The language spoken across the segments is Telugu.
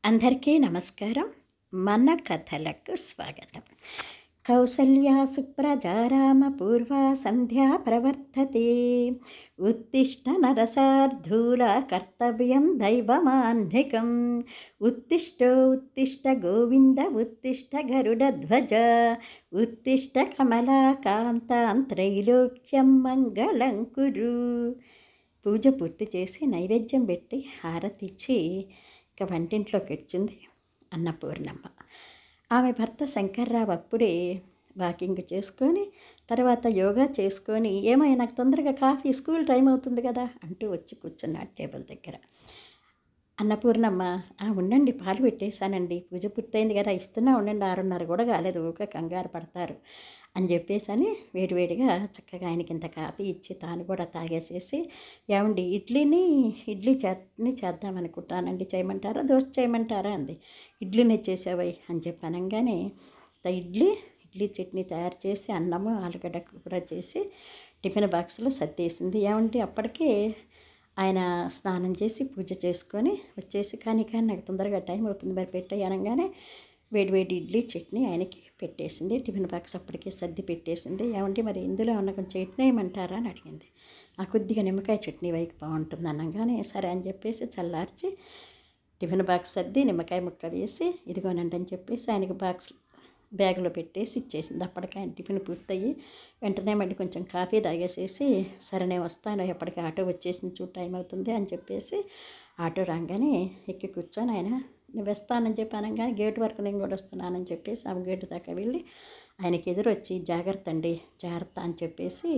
అందరికీ నమస్కారం. మన కథలకు స్వాగతం. కౌసల్యా సుప్రజా రామ పూర్వా సంధ్యా ప్రవర్తతే. ఉత్తిష్ట నరసార్ధూల కర్తవ్యం దైవమాహ్నికం. ఉత్తిష్ట గోవింద ఉత్తిష్ట గరుడధ్వజ. ఉత్తిష్ట కమలాకాంతాం త్రైలోక్యం మంగళం కురు. పూజ పూర్తి చేసి నైవేద్యం పెట్టి హారతిచ్చి ఇక వంటింట్లోకి వచ్చింది అన్నపూర్ణమ్మ. ఆమె భర్త శంకర్రావు అప్పుడే వాకింగ్ చేసుకొని తర్వాత యోగా చేసుకొని ఏమైనా నాకు తొందరగా కాఫీ స్కూల్ టైం అవుతుంది కదా అంటూ వచ్చి కూర్చున్నాడు టేబుల్ దగ్గర. అన్నపూర్ణమ్మ ఉండండి, పాలు పెట్టేశానండి, పూజ పూర్తయింది కదా, ఇస్తున్నా ఉండండి, 6:30 కూడా కాలేదు, ఊరికే కంగారు పడతారు అని చెప్పేసి వేడివేడిగా చక్కగా ఆయనకి ఇంత కాఫీ ఇచ్చి తాను కూడా తాగేసేసి, ఏమండి ఇడ్లీ చట్నీ చేద్దామనుకుంటానండి, చేయమంటారా దోశ చేయమంటారా అంది. ఇడ్లీనే చేసావై అని చెప్పి అనగానే ఇడ్లీ చట్నీ తయారు చేసి అన్నము ఆలుగడ్డ కూర చేసి టిఫిన్ బాక్స్లో సర్దేసింది. ఏమంటే అప్పటికే ఆయన స్నానం చేసి పూజ చేసుకొని వచ్చేసి కానీ నాకు తొందరగా టైం అవుతుంది మరి పెట్టేయి అనగానే వేడి ఇడ్లీ చట్నీ ఆయనకి పెట్టేసింది. టిఫిన్ బాక్స్ అప్పటికే సర్ది పెట్టేసింది. ఏమంటే మరి ఇందులో ఉన్న కొంచెం చట్నీ వేయమంటారా అని అడిగింది. కొద్దిగా నిమ్మకాయ చట్నీ వైపు బాగుంటుంది అనగానే సరే అని చెప్పేసి చల్లార్చి టిఫిన్ బాక్స్ సర్ది నిమ్మకాయ ముక్క వేసి ఇదిగోనండి అని చెప్పేసి ఆయనకి బ్యాగులో పెట్టేసి ఇచ్చేసింది. అప్పటికి ఆయన టిఫిన్ పూర్తయ్యి వెంటనే మళ్ళీ కొంచెం కాఫీ తాగేసేసి సరే నేను వస్తాను, ఎప్పటికీ ఆటో వచ్చేసింది చూడు టైం అవుతుంది అని చెప్పేసి ఆటో రాగానే ఎక్కి కూర్చొని ఆయన నేను వస్తానని చెప్పి అనగానే గేటు వరకు నేను కూడా వస్తున్నానని చెప్పేసి ఆ గేటు దాకా వెళ్ళి ఆయనకి ఎదురొచ్చి జాగ్రత్త అని చెప్పేసి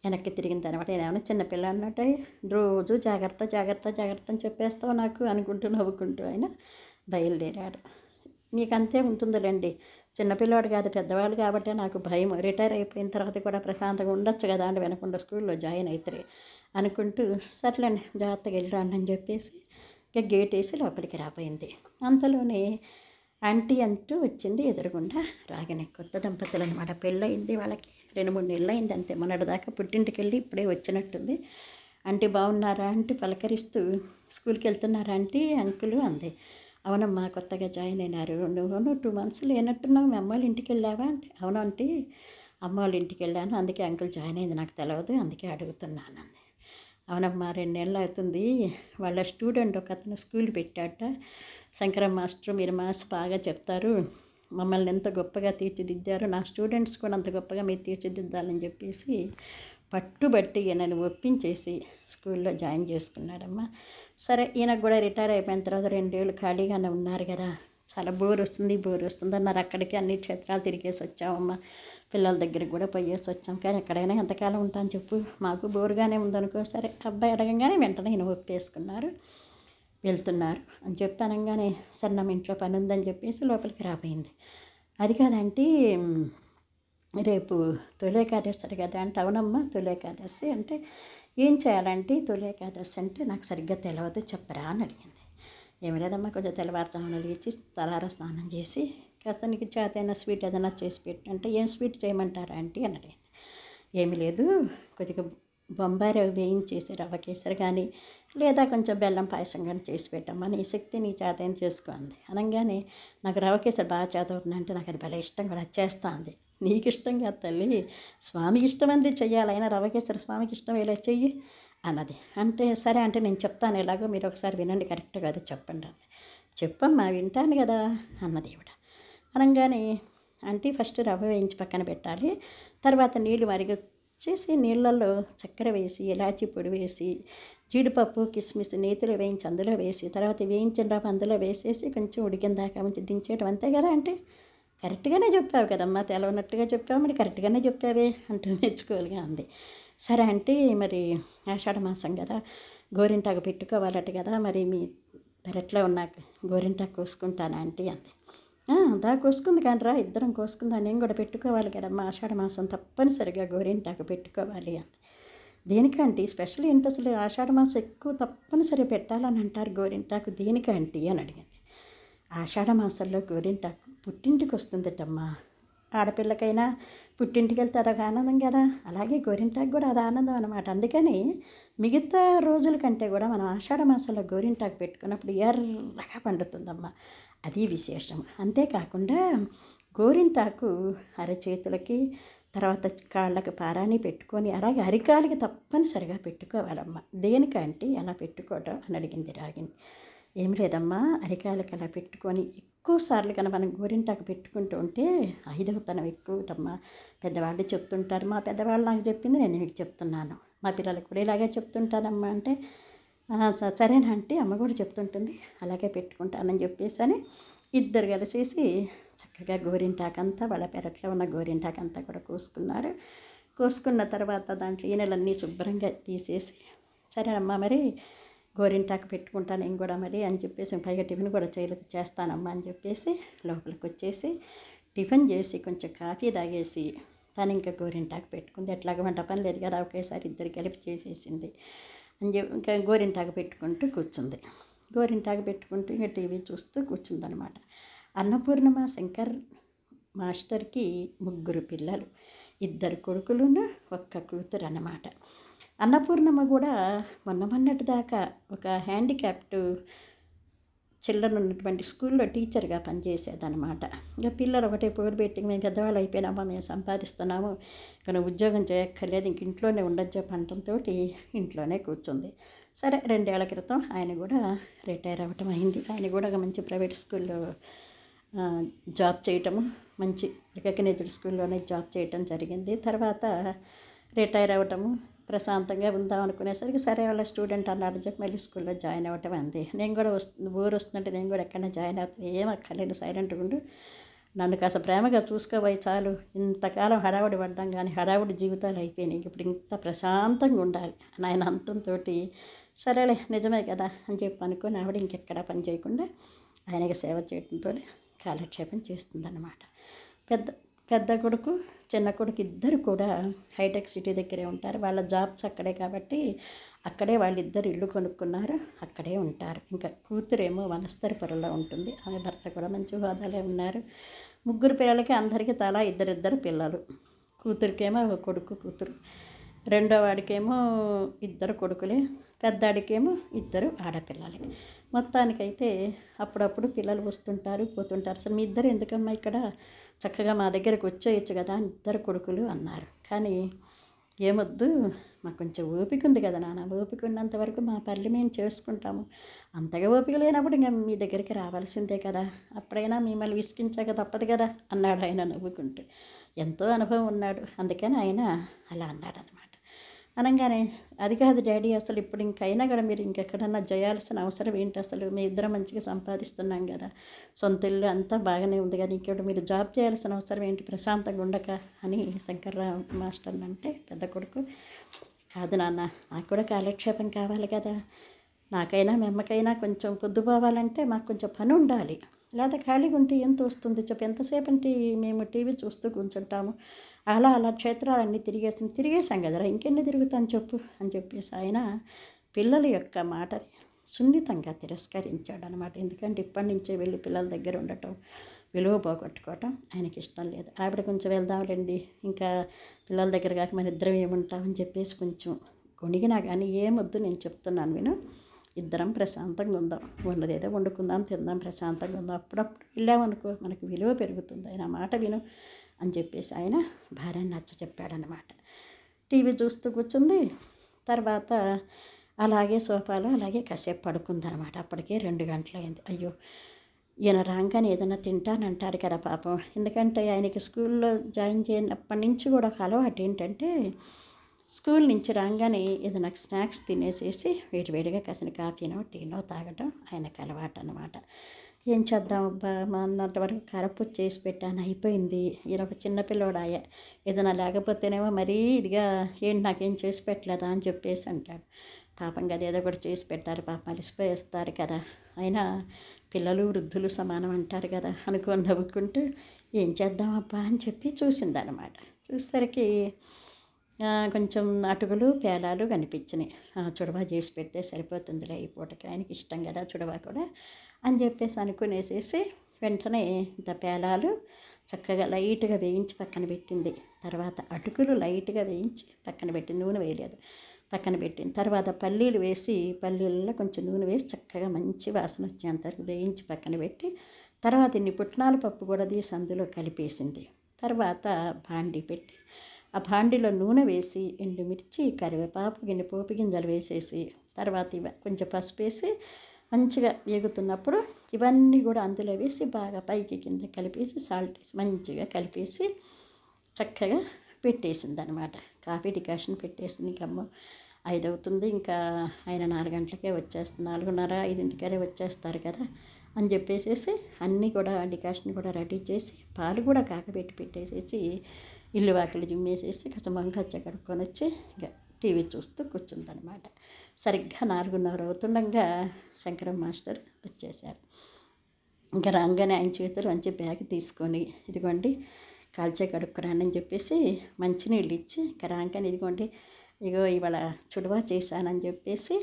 వెనక్కి తిరిగిన తర్వాత నేను ఏమైనా చిన్నపిల్ల అన్నట్టు రోజు జాగ్రత్త అని చెప్పేస్తావు నాకు అనుకుంటూ నవ్వుకుంటూ ఆయన బయలుదేరాడు. మీకు అంతే ఉంటుందిలేండి, చిన్నపిల్లవాడు కాదు పెద్దవాళ్ళు కాబట్టి నాకు భయం, రిటైర్ అయిపోయిన తర్వాత కూడా ప్రశాంతంగా ఉండొచ్చు కదా అని వినకుండా స్కూల్లో జాయిన్ అవుతారు అనుకుంటూ సర్లేండి జాగ్రత్తగా వెళ్ళిరాండి అని చెప్పేసి ఇక గేట్ వేసి లోపలికి రాపోయింది. అంతలోనే ఆంటీ అంటూ వచ్చింది ఎదురుగుండా రాగానే. కొత్త దంపతులు అనమాట, పెళ్ళయింది వాళ్ళకి 2-3 నెలలు అయింది అంతే, మొన్నటిదాకా పుట్టింటికి వెళ్ళి ఇప్పుడే వచ్చినట్టుంది. ఆంటీ బాగున్నారా అంటే పలకరిస్తూ స్కూల్కి వెళ్తున్నారా ఆంటీ అంకులు అంది. అవునమ్మా కొత్తగా జాయిన్ అయినారు, నువ్వు 2 months లేనట్టున్నావు, మీ అమ్మ వాళ్ళ ఇంటికి వెళ్ళావా అంటే అవునంటే అమ్మ వాళ్ళ ఇంటికి వెళ్ళాను, అందుకే అంకుల్ జాయిన్ అయింది నాకు తెలియదు అందుకే అడుగుతున్నాను అంది. అవునమ్మా 2 నెలలు అవుతుంది, వాళ్ళ స్టూడెంట్ ఒక అతను స్కూల్ పెట్టాట, శంకరం మాస్టర్, మీరు మ్యాథ్స్ బాగా చెప్తారు, మమ్మల్ని ఎంత గొప్పగా తీర్చిదిద్దారు, నా స్టూడెంట్స్ కూడా అంత గొప్పగా మీరు తీర్చిదిద్దాలని చెప్పేసి పట్టుబట్టి నన్ను ఒప్పించేసి స్కూల్లో జాయిన్ చేసుకున్నాడమ్మా. సరే ఈయనకు కూడా రిటైర్ అయిపోయిన తర్వాత 2 ఏళ్ళు ఖాళీగానే ఉన్నారు కదా, చాలా బోర్ వస్తుంది అన్నారు. అక్కడికి అన్ని క్షేత్రాలు తిరిగేసి వచ్చామమ్మా, పిల్లల దగ్గరికి కూడా పోయేసి వచ్చాం, కానీ ఎక్కడైనా ఎంతకాలం ఉంటాను చెప్పు, మాకు బోరుగానే ఉందనుకో. సరే అబ్బాయి అడగంగానే వెంటనే ఈయన ఒప్పేసుకున్నారు, వెళ్తున్నారు అని చెప్పి అనగానే సరే నా ఇంట్లో పని ఉందని చెప్పేసి లోపలికి రాపోయింది. అది కాదంటే రేపు తొలి ఏకాదశి కదా అంటే అవునమ్మా తొలి ఏకాదశి అంటే ఏం చేయాలంటే తొలి ఏకాదశి అంటే నాకు సరిగ్గా తెలియదు చెప్పరా అని అడిగింది. ఏమి లేదమ్మా, కొంచెం తెల్లవారుజామున లేచి తలారా స్నానం చేసి కాస్త నీకు చేతైనా స్వీట్ ఏదైనా చేసి పెట్టు అంటే ఏం స్వీట్ చేయమంటారా ఆంటీ అని అడిగింది. ఏమి లేదు, కొద్దిగా బొంబాయి రవ్వ వేయించేసి రవ్వ కేసరి కానీ లేదా కొంచెం బెల్లం పాయసం కానీ చేసి పెట్టమ్మా, నీ శక్తి నీ చేతైనా చేసుకో అంది. అనగానే నాకు రవ్వ కేసరి బాగా చేతవుతుంది అంటే నాకు అది భలే ఇష్టం కూడా చేస్తా అంది. నీకు ఇష్టం కాదు తల్లి, స్వామికి ఇష్టమంది చెయ్యాలి, అయినా రవ్వ కేసరి స్వామికి ఇష్టం ఇలా చెయ్యి అన్నది. అంటే సరే అంటే నేను చెప్తాను ఎలాగో, మీరు ఒకసారి వినండి కరెక్ట్ కాదు చెప్పండి అంది. చెప్పమ్మా వింటాను కదా అన్నది ఈవిడ. అనగానే అంటే ఫస్ట్ రవ్వ వేయించి పక్కన పెట్టాలి, తర్వాత నీళ్లు మరిగొచ్చేసి నీళ్ళల్లో చక్కెర వేసి ఇలాచీ పొడి వేసి జీడిపప్పు కిస్మిస్ నేతిలో వేయించి అందులో వేసి తర్వాత వేయించిన రవ్వ అందులో వేసేసి కొంచెం ఉడికిన దాకా ఉంచి దించేయడం అంతే కదా అంటే కరెక్ట్గానే చెప్పావు కదమ్మా, తెలవనట్టుగా చెప్పావు మరి కరెక్ట్గానే చెప్పావే అంటూ మెచ్చుకోవాలిగా అంది. సరే అంటే మరి ఆషాఢ మాసం కదా గోరింటాకు పెట్టుకోవాలట కదా, మరి మీ పెరట్లో ఉన్న గోరింటాకు కోసుకుంటాను ఆంటీ అంది. దా కోసుకుంది కానీ రా ఇద్దరం కోసుకుందా, నేను కూడా పెట్టుకోవాలి కదమ్మా, ఆషాఢ మాసం తప్పనిసరిగా గోరింటాకు పెట్టుకోవాలి అంది. దేనికంటే స్పెషల్ ఏంటి అసలు, ఆషాఢ మాసం ఎక్కువ తప్పనిసరి పెట్టాలని అంటారు గోరింటాకు, దేనికంటే అని అడిగింది. ఆషాఢ మాసంలో గోరింటాకు పుట్టింటికి వస్తుందటమ్మా ఆడపిల్లకైనా పుట్టింటికి వెళ్తే అదొక ఆనందం కదా, అలాగే గోరింటాకు కూడా అది ఆనందం అనమాట. అందుకని మిగతా రోజుల కంటే కూడా మనం ఆషాఢ మాసంలో గోరింటాకు పెట్టుకున్నప్పుడు ఎర్రగా పండుతుందమ్మ, అది విశేషం. అంతేకాకుండా గోరింటాకు అరచేతులకి, తర్వాత కాళ్ళకి పారాని పెట్టుకొని, అలాగే అరికాలకి తప్పనిసరిగా పెట్టుకోవాలమ్మ. దేనికంటే అలా పెట్టుకోవటం అని అడిగింది రాగిని. ఏం లేదమ్మా, అరికాలకి అలా పెట్టుకొని ఎక్కువ సార్లు కన్నా మనం గోరింటాకు పెట్టుకుంటూ ఉంటే ఐదవతనం ఎక్కువటమ్మా. పెద్దవాళ్ళు చెప్తుంటారు, మా పెద్దవాళ్ళు నాకు చెప్పింది నేను మీకు చెప్తున్నాను, మా పిల్లలకు కూడా ఇలాగే చెప్తుంటానమ్మా అంటే, సరేనంటే అమ్మ కూడా చెప్తుంటుంది, అలాగే పెట్టుకుంటానని చెప్పేసి అని ఇద్దరు కలిసేసి చక్కగా గోరింటాకంతా వాళ్ళ పెరట్లో ఉన్న గోరింటాకంతా కూడా కోసుకున్నారు. కోసుకున్న తర్వాత దాంట్లో ఈనెలన్నీ శుభ్రంగా తీసేసి, సరే అమ్మ మరి గోరింటాకు పెట్టుకుంటాను నేను కూడా మరి అని చెప్పేసి, పైగా టిఫిన్ కూడా చేస్తానమ్మా అని చెప్పేసి లోపలికి వచ్చేసి టిఫిన్ చేసి కొంచెం కాఫీ తాగేసి తను ఇంకా గోరింటాకు పెట్టుకుంది. ఎట్లాగ వంట పని లేదు కదా, ఒకేసారి ఇద్దరు కలిపి చేసేసింది అని చెప్పి ఇంకా గోరింటాకు పెట్టుకుంటూ కూర్చుంది. గోరింటాకు పెట్టుకుంటూ ఇంకా టీవీ చూస్తూ కూర్చుందనమాట. అన్నపూర్ణమ శంకర్ మాస్టర్కి 3 పిల్లలు, 2 కొడుకులును 1 కూతురు అన్నమాట. అన్నపూర్ణమ్మ కూడా మొన్నటి దాకా ఒక హ్యాండిక్యాప్డ్ చిల్డ్రన్ ఉన్నటువంటి స్కూల్లో టీచర్గా పనిచేసేదనమాట. ఇంకా పిల్లలు ఒకటే పోరు పెట్టి, మేము పెద్దవాళ్ళు అయిపోయినామా, మేము సంపాదిస్తున్నాము, ఇక ఉద్యోగం చేయక్కర్లేదు, ఇంక ఇంట్లోనే ఉండొచ్చు పంటంతో ఇంట్లోనే కూర్చుంది. సరే 2 ఏళ్ల క్రితం ఆయన కూడా రిటైర్ అవ్వటం అయింది. ఆయన కూడా ఒక మంచి ప్రైవేట్ స్కూల్లో జాబ్ చేయటము, మంచి రికగ్నైజ్డ్ స్కూల్లోనే జాబ్ చేయటం జరిగింది. తర్వాత రిటైర్ అవ్వటము, ప్రశాంతంగా ఉందాం అనుకునేసరికి సరే వాళ్ళ స్టూడెంట్ అన్నాడు చెప్పి మళ్ళీ స్కూల్లో జాయిన్ అవ్వటం అంది. నేను కూడా ఊరు వస్తుంటే నేను కూడా ఎక్కడైనా జాయిన్ అవుతాను, ఏం అక్కర్లేదు సైలెంట్గా ఉండు, నన్ను కాస్త ప్రేమగా చూసుకోబోయి చాలు, ఇంతకాలం హడావుడి పడ్డాం కానీ హడావుడి జీవితాలు అయిపోయినాయి, ఇప్పుడు ఇంత ప్రశాంతంగా ఉండాలి అని ఆయన అంతంతో, సరేలే నిజమే కదా అని చెప్పి అనుకుని ఆవిడ ఇంకెక్కడా పని చేయకుండా ఆయనకి సేవ చేయడంతో కాలక్షేపం చేస్తుందన్నమాట. పెద్ద కొడుకు చిన్న కొడుకు ఇద్దరు కూడా హైటెక్ సిటీ దగ్గరే ఉంటారు. వాళ్ళ జాబ్స్ అక్కడే కాబట్టి అక్కడే వాళ్ళిద్దరు ఇల్లు కొనుక్కున్నారు, అక్కడే ఉంటారు. ఇంకా కూతురేమో వనస్థలిపురంలో ఉంటుంది, ఆమె భర్త కూడా మంచి హోదాలే ఉన్నారు. 3 పిల్లలకి అందరికీ తలా 2 పిల్లలు. కూతురికేమో ఒక కొడుకు కూతురు, రెండో వాడికేమో 2 కొడుకులే, పెద్దాడికేమో 2 ఆడపిల్లలే. మొత్తానికైతే అప్పుడప్పుడు పిల్లలు వస్తుంటారు పోతుంటారు. అసలు మీ ఇద్దరు ఎందుకమ్మా ఇక్కడ, చక్కగా మా దగ్గరకు వచ్చేయచ్చు కదా 2 కొడుకులు అన్నారు. కానీ ఏమొద్దు, మాకు కొంచెం ఓపిక ఉంది కదా నాన్న, ఓపిక ఉన్నంత వరకు మా పనులు మేము చేసుకుంటాము, అంతగా ఓపిక లేనప్పుడు ఇంకా మీ దగ్గరికి రావాల్సిందే కదా, అప్పుడైనా మిమ్మల్ని విసిగించాక తప్పదు కదా అన్నాడు ఆయన నవ్వుకుంటూ. ఎంతో అనుభవం ఉన్నాడు, అందుకని ఆయన అలా అన్నాడనమాట. అనగానే అది కాదు డాడీ, అసలు ఇప్పుడు ఇంకైనా కూడా మీరు ఇంకెక్కడన్నా చేయాల్సిన అవసరం ఏంటి, అసలు మీ ఇద్దరం మంచిగా సంపాదిస్తున్నాం కదా, సొంత ఇల్లు అంతా బాగానే ఉంది కదా, ఇంకెప్పుడు మీరు జాబ్ చేయాల్సిన అవసరం ఏంటి ప్రశాంతంగా ఉండక అని శంకర్రావు మాస్టర్ అంటే పెద్ద కొడుకు. కాదు నాన్న, నాకు కూడా కాలక్షేపం కావాలి కదా, నాకైనా మెమ్మకైనా కొంచెం పొద్దుపోవాలంటే మాకు కొంచెం పని ఉండాలి, లేదా ఖాళీగా ఉంటే ఎంత వస్తుంది చెప్పి, ఎంతసేపు అంటే మేము టీవీ చూస్తూ కూర్చుంటాము, అలా క్షేత్రాలన్నీ తిరిగేసాం కదరా, ఇంకెన్ని తిరుగుతాను చెప్పు అని చెప్పేసి ఆయన పిల్లల యొక్క మాటని సున్నితంగా తిరస్కరించాడు అనమాట. ఎందుకంటే ఇప్పటి నుంచే వెళ్ళి పిల్లల దగ్గర ఉండటం, విలువ పోగొట్టుకోవటం ఆయనకి ఇష్టం లేదు. ఆవిడ కొంచెం వెళ్దాంలేండి, ఇంకా పిల్లల దగ్గర కాక మన ఇద్దరం ఏముంటామని చెప్పేసి కొంచెం కొనిగినా కానీ ఏమొద్దు నేను చెప్తున్నాను విను, ఇద్దరం ప్రశాంతంగా ఉందాం, ఉన్నదేదో వండుకుందాం తిందాం ప్రశాంతంగా ఉందాం, అప్పుడప్పుడు వెళ్ళామనుకో మనకు విలువ పెరుగుతుంది, ఆయన మాట విను అని చెప్పేసి ఆయన భార్యని నచ్చ చెప్పాడనమాట. టీవీ చూస్తూ కూర్చుంది. తర్వాత అలాగే సోఫాలో అలాగే కాసేపు పడుకుందనమాట. అప్పటికే 2 గంటలైంది. అయ్యో, ఈయన రాగానే ఏదైనా తింటానంటారు కదా పాపం, ఎందుకంటే ఆయనకి స్కూల్లో జాయిన్ చేయనప్పటి నుంచి కూడా ఒక అలవాటు ఏంటంటే, స్కూల్ నుంచి రాగానే ఏదైనా స్నాక్స్ తినేసేసి వేడివేడిగా కాసిన కాఫీనో టీనో తాగటం ఆయనకు అలవాటు అనమాట. ఏం చేద్దాం అబ్బా, మా అన్నంత వరకు కారపూస చేసి పెట్టాను అయిపోయింది, ఈయన ఒక చిన్నపిల్లోడాయ, ఏదైనా లేకపోతేనేమో మరీ ఇదిగా ఏంటి నాకేం చేసి పెట్టలేదా అని చెప్పేసి అంటాడు. పాపం కదా ఏదో ఒకటి చేసి పెట్టారు, పాపం అలసిపోయి వస్తారు కదా, అయినా పిల్లలు వృద్ధులు సమానం అంటారు కదా అనుకొని నవ్వుకుంటూ ఏం చేద్దాం అబ్బా అని చెప్పి చూసిందనమాట. చూసేసరికి కొంచెం అటుకులు పేలాలు కనిపించినాయి. చుడవా చేసి పెడితే సరిపోతుందిలే ఈ పూటకి, ఆయనకి ఇష్టం కదా చుడవా కూడా అని చెప్పేసి అనుకునేసేసి వెంటనే ఇంత పేలాలు చక్కగా లైట్గా వేయించి పక్కన పెట్టింది. తర్వాత అటుకులు లైట్గా వేయించి పక్కన పెట్టింది, నూనె వేయలేదు, పక్కన పెట్టింది. తర్వాత పల్లీలు వేసి పల్లీలలో కొంచెం నూనె వేసి చక్కగా మంచి వాసన వచ్చేంత వరకు వేయించి పక్కన పెట్టి, తర్వాత ఇన్ని పుట్నాల పప్పు కూడా తీసి అందులో కలిపేసింది. తర్వాత బాండీ పెట్టి ఆ బాండీలో నూనె వేసి ఎండుమిర్చి, కరివేపాకు, గిన్నె పోపు గింజలు వేసేసి, తర్వాత కొంచెం పసుపు వేసి మంచిగా వేగుతున్నప్పుడు ఇవన్నీ కూడా అందులో వేసి బాగా పైకి కింద కలిపేసి సాల్ట్ వేసి మంచిగా కలిపేసి చక్కగా పెట్టేసింది అనమాట. కాఫీ డికాషన్ పెట్టేసింది. ఇంకమ్మ 5 అవుతుంది, ఇంకా ఆయన 4 గంటలకే వచ్చేస్తుంది, 4:30 5ంటికరే వచ్చేస్తారు కదా అని చెప్పేసేసి అన్నీ కూడా డికాషన్ కూడా రెడీ చేసి పాలు కూడా కాకబెట్టి పెట్టేసేసి ఇల్లు వాకిలి జిమ్మేసేసి కాస్త మంగచ్చ కడుక్కొని వచ్చి ఇంకా టీవీ చూస్తూ కూర్చుందనమాట. సరిగ్గా 4:30 అవుతుండగా శంకరం మాస్టర్ వచ్చేసారు. ఇంకా రాగానే ఆయన చేతులు మంచి బ్యాగ్ తీసుకొని ఇదిగోండి కాల్చే కడుక్కురానని చెప్పేసి మంచినీళ్ళు ఇచ్చి, ఇంకా రాగానే ఇదిగోండి ఇగో ఇవాళ చుడవా చేశానని చెప్పేసి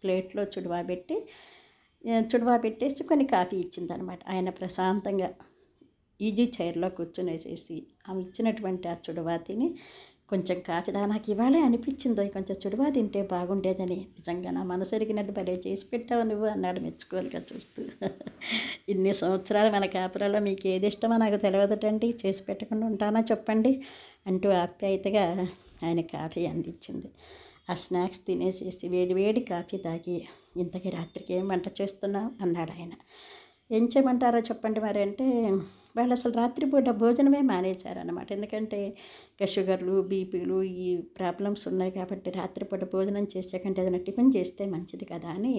ప్లేట్లో చుడవా పెట్టేసి కొన్ని కాఫీ ఇచ్చిందనమాట. ఆయన ప్రశాంతంగా ఈజీ చైర్లో కూర్చునేసేసి ఆమె ఇచ్చినటువంటి ఆ చుడవా తిని కొంచెం కాఫీ నాకు ఇవాళే అనిపించిందో కొంచెం చుడవా తింటే బాగుండేదని. నిజంగా నా మనసు ఎరిగినట్టు భలే చేసి పెట్టావు నువ్వు అన్నాడు మెచ్చుకోలుగా చూస్తూ. ఇన్ని సంవత్సరాలు మన కాపురాలో మీకు ఏది ఇష్టమో నాకు తెలియదటండి, చేసి పెట్టకుండా ఉంటానా చెప్పండి అంటూ ఆప్యాయతగా ఆయన కాఫీ అందించింది. ఆ స్నాక్స్ తినేసేసి వేడి కాఫీ తాగి ఇంతకీ రాత్రికి ఏం వంట చేస్తున్నావు అన్నాడు ఆయన. ఏం చేయమంటారో చెప్పండి మరి అంటే, వాళ్ళు అసలు రాత్రిపూట భోజనమే మానేశారన్నమాట. ఎందుకంటే ఇంకా షుగర్లు, బీపీలు ఈ ప్రాబ్లమ్స్ ఉన్నాయి కాబట్టి రాత్రిపూట భోజనం చేసాకంటే ఏదైనా టిఫిన్ చేస్తే మంచిది కదా అని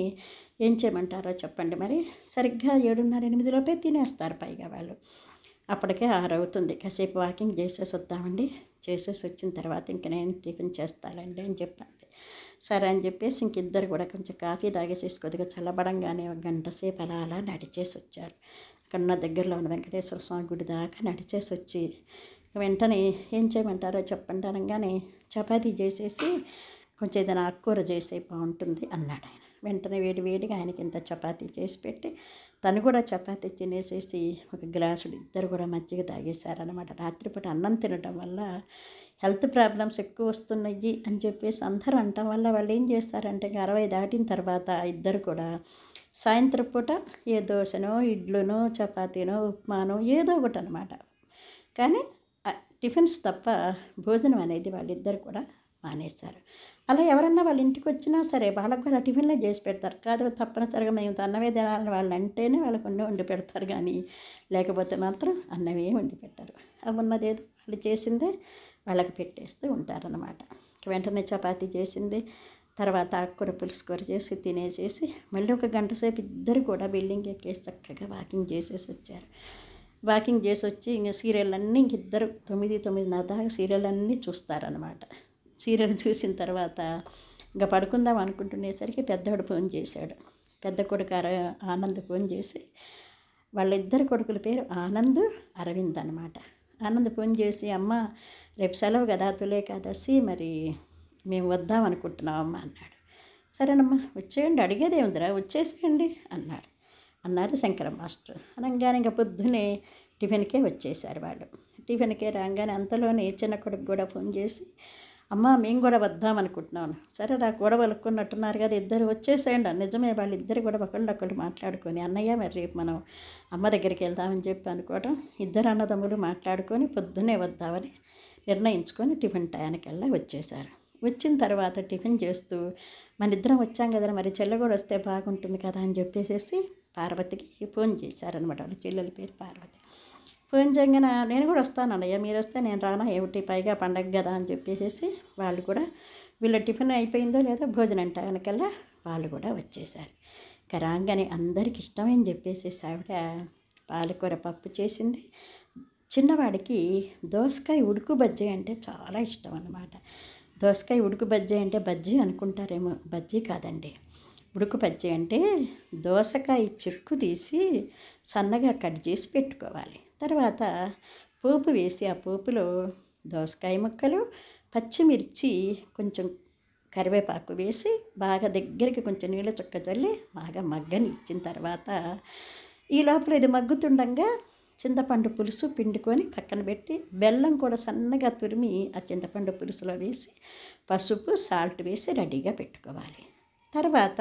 ఏం చేయమంటారో చెప్పండి మరి. సరిగ్గా 7:30 8 లోపే తినేస్తారు పైగా వాళ్ళు. అప్పటికే 6 అవుతుంది. కాసేపు వాకింగ్ చేసేసి వద్దామండి, చేసేసి వచ్చిన తర్వాత ఇంక నేను టిఫిన్ చేస్తానండి అని చెప్పండి. సరే అని చెప్పేసి ఇంకిద్దరు కూడా కొంచెం కాఫీ తాగేసేసి కొద్దిగా చల్లబడంగానే 1 గంట సేపు అలా నడిచేసి వచ్చారు. అక్కడ ఉన్న దగ్గరలో ఉన్న వెంకటేశ్వర స్వామి గుడి దాకా నడిచేసి వచ్చి వెంటనే ఏం చేయమంటారో చెప్పండి అనగానే చపాతీ చేసేసి కొంచెం ఏదైనా ఆకుకూర చేసే బాగుంటుంది అన్నాడు ఆయన. వెంటనే వేడిగా ఆయనకి ఇంత చపాతీ చేసి పెట్టి తను కూడా చపాతీ తినేసేసి ఒక గ్లాసుడు ఇద్దరు కూడా మజ్జిగ తాగేశారనమాట. రాత్రిపూట అన్నం తినటం వల్ల హెల్త్ ప్రాబ్లమ్స్ ఎక్కువ వస్తున్నాయి అని చెప్పేసి అందరూ అనటం వల్ల వాళ్ళు ఏం చేస్తారంటే 60 దాటిన తర్వాత ఇద్దరు కూడా సాయంత్రం పూట ఏ దోశనో, ఇడ్లునో, చపాతీనో, ఉప్మానో ఏదో ఒకటి అనమాట. కానీ టిఫిన్స్ తప్ప భోజనం అనేది వాళ్ళిద్దరు కూడా మానేశారు. అలా ఎవరన్నా వాళ్ళ ఇంటికి వచ్చినా సరే వాళ్ళకు కూడా టిఫిన్లే చేసి పెడతారు. కాదు తప్పనిసరిగా మేము అన్నమే తినాలని వాళ్ళు అంటేనే వాళ్ళకు వండి పెడతారు, కానీ లేకపోతే మాత్రం అన్నమే వండి పెట్టారు. అవి ఉన్నదేదో వాళ్ళు చేసిందే వాళ్ళకి పెట్టేస్తూ ఉంటారనమాట. వెంటనే చపాతీ చేసింది, తర్వాత ఆకుకూర పులుసు కూర చేసి తినేసేసి మళ్ళీ 1 గంట సేపు ఇద్దరు కూడా బిల్డింగ్ ఎక్కేసి చక్కగా వాకింగ్ చేసేసి వచ్చారు. వాకింగ్ చేసి వచ్చి ఇంక సీరియల్ అన్నీ ఇంకిద్దరు 9:30 దాకా సీరియల్ అన్నీ చూస్తారనమాట. సీరియల్ చూసిన తర్వాత ఇంకా పడుకుందాం అనుకుంటునేసరికి పెద్దవాడు ఫోన్ చేశాడు. పెద్ద కొడుకు ఆనంద్ ఫోన్ చేసి, వాళ్ళిద్దరు కొడుకుల పేరు ఆనంద్, అరవింద్ అనమాట. ఆనంద్ ఫోన్ చేసి, అమ్మ రేపు సెలవు కదా తొలి ఏకాదశి, మరి మేము వద్దాం అనుకుంటున్నామమ్మా అన్నాడు. సరేనమ్మా వచ్చేయండి, అడిగేదే ఉందిరా వచ్చేసేయండి అన్నారు శంకరం మాస్టర్. అనగానే ఇంకా పొద్దునే టిఫిన్కే వచ్చేసారు వాళ్ళు. టిఫిన్కే రాగానే అంతలోనే చిన్న కొడుకు కూడా ఫోన్ చేసి, అమ్మ మేము కూడా వద్దాం అనుకుంటున్నాను. సరే నాకు గొడవ అనుకున్నట్టున్నారు కదా, ఇద్దరు వచ్చేసేయండి. నిజమే, వాళ్ళిద్దరు కూడా ఒకళ్ళు మాట్లాడుకొని అన్నయ్య మరి రేపు మనం అమ్మ దగ్గరికి వెళ్దామని చెప్పి అనుకోవడం, ఇద్దరు అన్నదమ్ములు మాట్లాడుకొని పొద్దున్నే వద్దామని నిర్ణయించుకొని టిఫిన్ టయానికల్లా వచ్చేసారు. వచ్చిన తర్వాత టిఫిన్ చేస్తూ మన ఇద్దరం వచ్చాం కదా, మరి చెల్లె కూడా వస్తే బాగుంటుంది కదా అని చెప్పేసి పార్వతికి ఫోన్ చేశారనమాట. వాళ్ళ చెల్లెల పేరు పార్వతి. ఫోన్ చేయగానే నేను కూడా వస్తాను అన్నయ్య, మీరు వస్తే నేను రానా ఏమిటి, పైగా పండగ కదా అని చెప్పేసి వాళ్ళు కూడా వీళ్ళ టిఫిన్ అయిపోయిందో లేదో భోజనం టైంకల్లా వాళ్ళు కూడా వచ్చేసారు. ఇంకా రాగానే అందరికి ఇష్టమని చెప్పేసి ఆవిడ పాలకూర పప్పు చేసింది. చిన్నవాడికి దోసకాయ ఉడుకు బజ్జీ అంటే చాలా ఇష్టం అన్నమాట. దోసకాయ ఉడుకు బజ్జీ అంటే బజ్జీ అనుకుంటారేమో, బజ్జీ కాదండి. ఉడుకు బజ్జీ అంటే దోసకాయ చెక్కు తీసి సన్నగా కట్ చేసి పెట్టుకోవాలి. తర్వాత పోపు వేసి ఆ పోపులో దోసకాయ ముక్కలు, పచ్చిమిర్చి, కొంచెం కరివేపాకు వేసి బాగా దగ్గరికి కొంచెం నీళ్ళ చుక్క చల్లి బాగా మగ్గని ఇచ్చిన తర్వాత ఈ లోపల ఇది మగ్గుతుండగా చింతపండు పులుసు పిండుకొని పక్కన పెట్టి బెల్లం కూడా సన్నగా తురిమి ఆ చింతపండు పులుసులో వేసి పసుపు సాల్ట్ వేసి రెడీగా పెట్టుకోవాలి. తర్వాత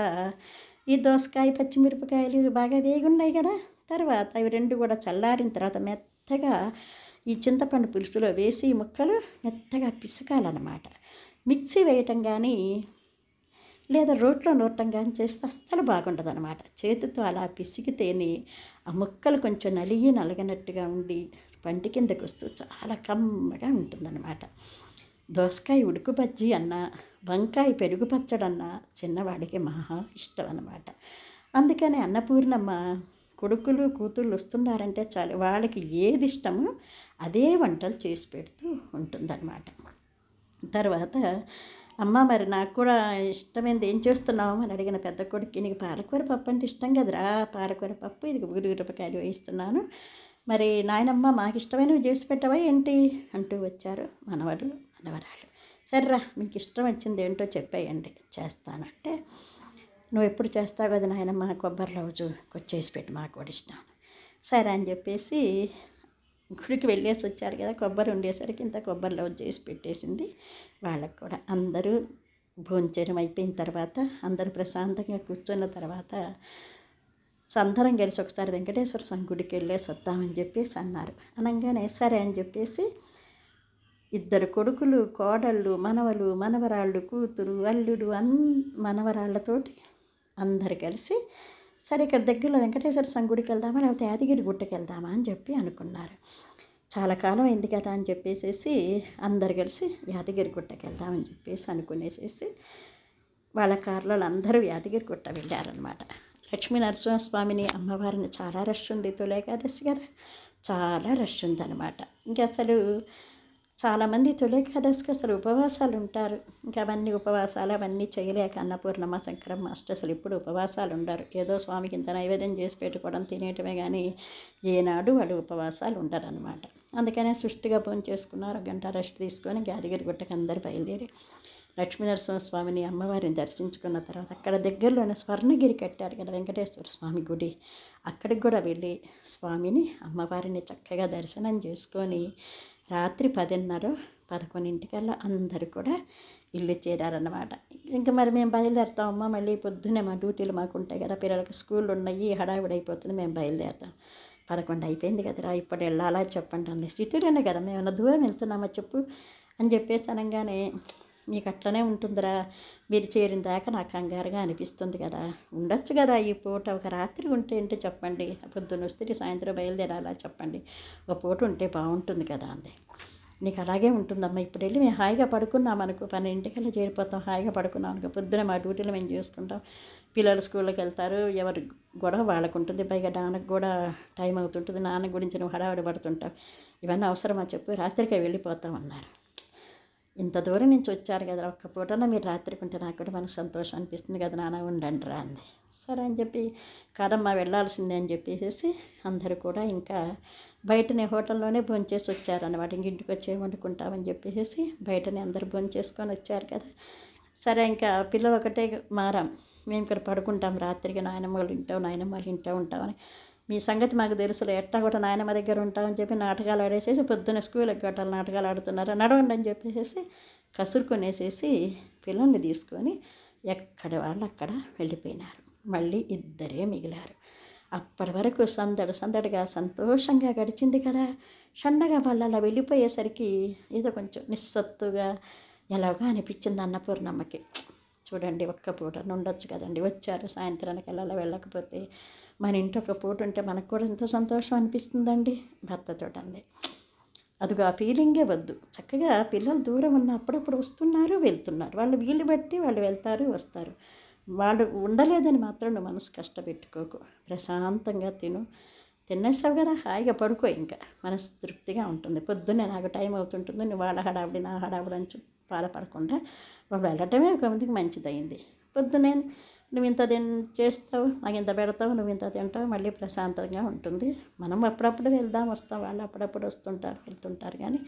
ఈ దోసకాయ పచ్చిమిరపకాయలు బాగా వేగి ఉన్నాయి కదా, తర్వాత ఇవి రెండు కూడా చల్లారిన తర్వాత మెత్తగా ఈ చింతపండు పులుసులో వేసి ముక్కలు మెత్తగా పిసకాలన్నమాట. మిక్సీ వేయటం కానీ లేదా రోట్లో నూరటం కానీ చేస్తే అస్సలు బాగుండదు అనమాట. చేతితో అలా పిసికితేనే ఆ ముక్కలు కొంచెం నలగనట్టుగా ఉండి పంటి కిందకు వస్తూ చాలా కమ్మగా ఉంటుందన్నమాట. దోసకాయ ఉడుకు బజ్జీ అన్నా వంకాయ పెరుగు పచ్చడన్నా చిన్నవాడికి మహా ఇష్టం అన్నమాట. అందుకని అన్నపూర్ణమ్మ కొడుకులు కూతుళ్ళు వస్తున్నారంటే చాలు వాళ్ళకి ఏది ఇష్టమో అదే వంటలు చేసి పెడుతూ ఉంటుందన్నమాట. తర్వాత అమ్మ మరి నాకు కూడా ఇష్టమైనది ఏం చేస్తున్నావు అని అడిగిన పెద్ద కొడుక్కి, నీకు పాలకూర పప్పు అంటే ఇష్టం కదరా, పాలకూర పప్పు ఇది ఉల్లిపాయలు వేయిస్తున్నాను, మరి నాయనమ్మ మాకు ఇష్టమైనవి చేసి పెట్టవా ఏంటి అంటూ వచ్చారు మనవడు మనవరాలు. సరేరా మీకు ఇష్టం వచ్చింది ఏంటో చెప్పేయండి చేస్తానంటే, నువ్వు ఎప్పుడు చేస్తావు కదా నాయనమ్మ కొబ్బరి లౌజు చేసి పెట్టి మాకు కూడా ఇష్టం. సరే అని చెప్పేసి గుడికి వెళ్ళేసి వచ్చారు కదా, కొబ్బరి ఉండేసరికి ఇంత కొబ్బరి లౌజు చేసి పెట్టేసింది. వాళ్ళకు కూడా అందరూ భోంచేయడం అయిపోయిన తర్వాత అందరూ ప్రశాంతంగా కూర్చున్న తర్వాత అందరం కలిసి ఒకసారి వెంకటేశ్వర స్వామి గుడికి వెళ్ళేసి వద్దామని చెప్పేసి అన్నారు. అనగానే సరే అని చెప్పేసి ఇద్దరు కొడుకులు కోడళ్ళు మనవలు మనవరాళ్ళు కూతురు అల్లుడు మనవరాళ్ళతోటి అందరు కలిసి సరే ఇక్కడ దగ్గరలో వెంకటేశ్వర స్వామి గుడికి వెళ్దామా లేకపోతే యాదగిరి గుట్టకి వెళ్దామా అని చెప్పి అనుకున్నారు. చాలా కాలం అయింది కదా అని చెప్పేసి అందరు కలిసి యాదగిరి గుట్టకి వెళ్దామని చెప్పేసి అనుకునేసేసి వాళ్ళ కారులో అందరూ యాదగిరి గుట్ట వెళ్ళారనమాట. లక్ష్మీ నరసింహస్వామిని అమ్మవారిని చాలా రష్ ఉంది, తొలి ఏకాదశి కదా, చాలా రష్ ఉందన్నమాట. ఇంకా అసలు చాలామంది తొలి ఏకాదశికి అసలు ఉపవాసాలు ఉంటారు. ఇంకా అవన్నీ చేయలేక అన్నపూర్ణమ్మ శంకరమ్మ అసలు ఇప్పుడు ఉపవాసాలు ఉండరు. ఏదో స్వామికి ఇంత నైవేద్యం చేసి పెట్టుకోవడం తినేయటమే కానీ ఏనాడు వాళ్ళు ఉపవాసాలు ఉండరు అనమాట. అందుకనే సుష్టిగా భోజనం చేసుకున్నారు. గంట రెస్ట్ తీసుకొని యాదగిరి గుట్టకి అందరు బయలుదేరి లక్ష్మీనరసింహస్వామిని అమ్మవారిని దర్శించుకున్న తర్వాత అక్కడ దగ్గరలోనే స్వర్ణగిరి కట్టారు కదా వెంకటేశ్వర స్వామి గుడి, అక్కడికి కూడా వెళ్ళి స్వామిని అమ్మవారిని చక్కగా దర్శనం చేసుకొని రాత్రి 10:30-11 అందరూ కూడా ఇల్లు చేరారన్నమాట. ఇంకా మరి మేము బయలుదేరుతామమ్మా, మళ్ళీ పొద్దున్నే మా డ్యూటీలు మాకు ఉంటాయి కదా, పిల్లలకి స్కూళ్ళు ఉన్నాయి, హడావిడి అయిపోతుంది, మేము బయలుదేరుతాం. 11 అయిపోయింది కదరా, ఇప్పుడు వెళ్ళాలా చెప్పండి అంది. సిటీలోనే కదా, మేము ఏమన్నా దూరం వెళ్తున్నామా చెప్పు అని చెప్పేసి అనగానే, మీకు అట్లనే ఉంటుందిరా, మీరు చేరిన దాకా నాకు కంగారుగా అనిపిస్తుంది కదా, ఉండొచ్చు కదా ఈ పూట, ఒక రాత్రి ఉంటే ఏంటో చెప్పండి, పొద్దున్న వస్తే సాయంత్రం బయలుదేరాలా చెప్పండి, ఒక పూట ఉంటే బాగుంటుంది కదా అంది. నీకు అలాగే ఉంటుందమ్మా, ఇప్పుడు వెళ్ళి మేము హాయిగా పడుకున్నాం అనుకో, 12 చేరిపోతాం, హాయిగా పడుకున్నాం అనుకో, పొద్దున మా డ్యూటీలు మేము చేసుకుంటాం, పిల్లలు స్కూల్కి వెళ్తారు, ఎవరి గొడవ వాళ్ళకు ఉంటుంది, పైగా నాన్నకు కూడా టైం అవుతుంటుంది, నాన్న గురించి నువ్వు హడావిడి పడుతుంటావు, ఇవన్నీ అవసరమా చెప్పు, రాత్రికే వెళ్ళిపోతాం అన్నారు. ఇంత దూరం నుంచి వచ్చారు కదా, ఒక్క పూటన మీరు రాత్రికి ఉంటే నాకు కూడా మనకు సంతోషం అనిపిస్తుంది కదా నాన్న, ఉండండి రా అంది. సరే అని చెప్పి కాదమ్మా వెళ్ళాల్సిందే అని చెప్పేసి అందరూ కూడా ఇంకా బయటనే హోటల్లోనే భోంచేసి వచ్చారన్నమాట. ఇంటికి వచ్చి వండుకుంటామని చెప్పేసి బయటనే అందరూ భోంచేసుకొని వచ్చారు కదా. సరే ఇంకా పిల్లలు ఒకటే మారాం, మేము ఇక్కడ పడుకుంటాం రాత్రికి, నాయనమ్మ వాళ్ళ ఇంట్లో ఉంటామని, మీ సంగతి మాకు తెలుసులే, ఎట్టా కూడా నాయనమ్మ దగ్గర ఉంటామని చెప్పి నాటకాలు ఆడేసేసి పొద్దున్న స్కూల్ ఎగ్గొట్టాలి, నాటకాలు ఆడుతున్నారు, నడవండి అని చెప్పేసి కసురుకొనేసేసి పిల్లల్ని తీసుకొని ఎక్కడ వాళ్ళు అక్కడ వెళ్ళిపోయినారు. మళ్ళీ ఇద్దరే మిగిలారు. అప్పటి వరకు సందడిగా సంతోషంగా గడిచింది కదా. సన్నగా వాళ్ళు అలా వెళ్ళిపోయేసరికి ఏదో కొంచెం నిస్సత్తుగా ఎలాగా అనిపించింది అన్నపూర్ణమ్మకి. చూడండి, ఒక్క పూట ఉండొచ్చు కదండి, వచ్చారు సాయంత్రానికి అలా వెళ్ళకపోతే, మన ఇంటి ఒక పూట ఉంటే మనకు కూడా ఎంతో సంతోషం అనిపిస్తుందండి భర్తతో అంది. అదిగో ఆ ఫీలింగే వద్దు, చక్కగా పిల్లలు దూరం ఉన్న అప్పుడప్పుడు వస్తున్నారు వెళ్తున్నారు, వాళ్ళు వీలు బట్టి వాళ్ళు వెళ్తారు వస్తారు, వాళ్ళు ఉండలేదని మాత్రం నువ్వు మనసు కష్టపెట్టుకోకు, ప్రశాంతంగా తినేసావు కదా, హాయిగా పడుకో, ఇంకా మనసు తృప్తిగా ఉంటుంది. పొద్దున్నే నాకు టైం అవుతుంటుంది, నువ్వు వాళ్ళ హడావిడి నా హడావిడి అని బాధపడకుండా వాళ్ళు వెళ్ళటమే ఒక మందికి మంచిదయింది. పొద్దున్నే నువ్వు ఇంత చేస్తావు, నాకు ఇంత పెడతావు, నువ్వు ఇంత తింటావు, మళ్ళీ ప్రశాంతంగా ఉంటుంది. మనం అప్పుడప్పుడు వెళ్దాం వస్తాం, వాళ్ళు అప్పుడప్పుడు వస్తుంటారు వెళ్తుంటారు, కానీ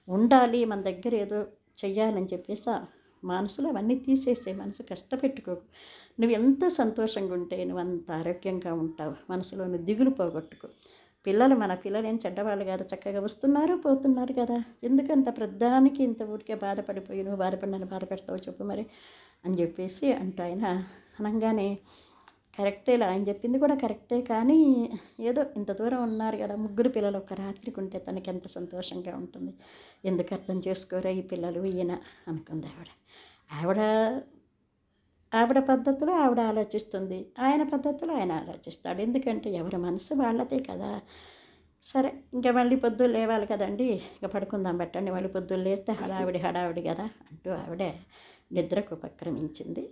ఉండాలి మన దగ్గర ఏదో చెయ్యాలని చెప్పేసి మనసులో అవన్నీ తీసేసే, మనసు కష్టపెట్టుకోకు. నువ్వు ఎంత సంతోషంగా ఉంటే నువ్వు అంత ఆరోగ్యంగా ఉంటావు, మనసులోని దిగులు పోగొట్టుకో. పిల్లలు మన పిల్లలు ఏం చెడ్డవాళ్ళు కాదు, చక్కగా వస్తున్నారు పోతున్నారు కదా, ఎందుకంత ప్రధానికి ఇంత ఊరికే బాధపడిపోయి నువ్వు బాధపడి నన్ను బాధపెడతావు చెప్పు మరి అని చెప్పేసి అంటూ ఆయన అనగానే కరెక్టేలా ఆయన చెప్పింది కూడా కరెక్టే, కానీ ఏదో ఇంత దూరం ఉన్నారు కదా, ముగ్గురు పిల్లలు ఒక రాత్రికి ఉంటే తనకి ఎంత సంతోషంగా ఉంటుంది, ఎందుకు అర్థం చేసుకోరా ఈ పిల్లలు ఈయన అనుకుంది ఆవిడ ఆవిడ పద్ధతిలో ఆవిడ ఆలోచిస్తుంది, ఆయన పద్ధతిలో ఆయన ఆలోచిస్తాడు, ఎందుకంటే ఎవరి మనసు వాళ్ళదే కదా. సరే ఇంకా మళ్ళీ పొద్దున్న లేవాలి కదండి, ఇక పడుకుందాం పెట్టండి, మళ్ళీ పొద్దున్న లేస్తే హడావిడి కదా అంటూ ఆవిడ నిద్రకు ఉపక్రమించింది.